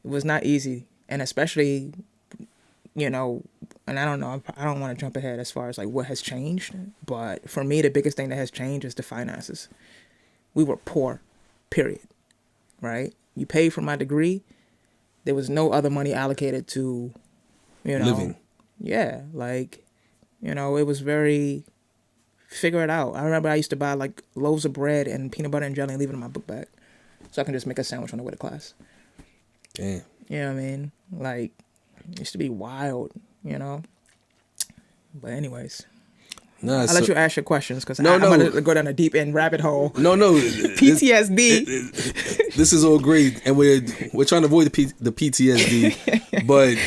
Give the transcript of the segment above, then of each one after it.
It was not easy, and especially, you know, and I don't know, I don't want to jump ahead as far as like what has changed, but for me, the biggest thing that has changed is the finances. We were poor, period. Right? You paid for my degree. There was no other money allocated to, you know, Living. yeah, like, you know, it was very figure it out. I remember I used to buy like loaves of bread and peanut butter and jelly and leave it in my book bag, so I can just make a sandwich on the way to class. Damn. You know what I mean? Like, it used to be wild, you know? But anyways, Nah, I'll let you ask your questions because no, I'm no. going to go down a deep end rabbit hole. No. PTSD. This is all great, and we're trying to avoid the PTSD, but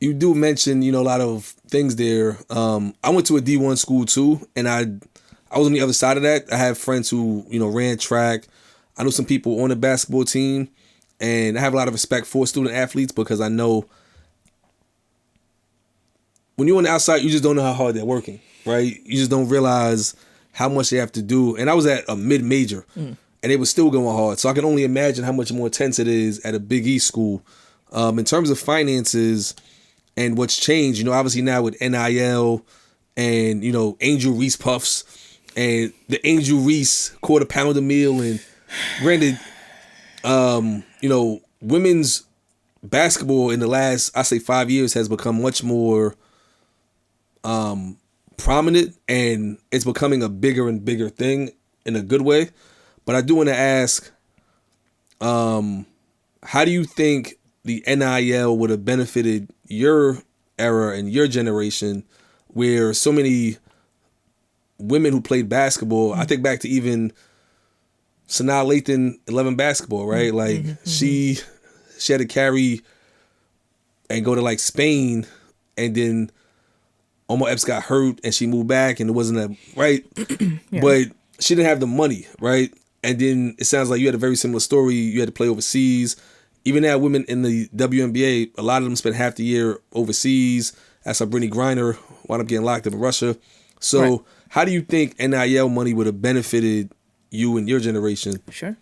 you do mention, you know, a lot of things there. I went to a D1 school too, and I was on the other side of that. I have friends who, you know, ran track. I know some people on the basketball team, and I have a lot of respect for student athletes because I know when you're on the outside, you just don't know how hard they're working, right? You just don't realize how much they have to do. And I was at a mid-major, and it was still going hard. So I can only imagine how much more intense it is at a Big East school. In terms of finances and what's changed, you know, obviously now with NIL and, you know, Angel Reese Puffs and the Angel Reese quarter pounder meal. And granted, you know, women's basketball in the last, I say 5 years has become much more prominent, and it's becoming a bigger and bigger thing in a good way. But I do want to ask, how do you think the NIL would have benefited your era and your generation, where so many women who played basketball, I think back to even Sanaa Lathan 11 basketball, right? Like she had to carry and go to like Spain, and then Omar Epps got hurt and she moved back, and it wasn't a right. Yeah. But she didn't have the money, right? And then it sounds like you had a very similar story. You had to play overseas. Even now, women in the WNBA, a lot of them spent half the year overseas. That's how Brittany Griner wound up getting locked up in Russia. So how do you think NIL money would have benefited you and your generation? Sure.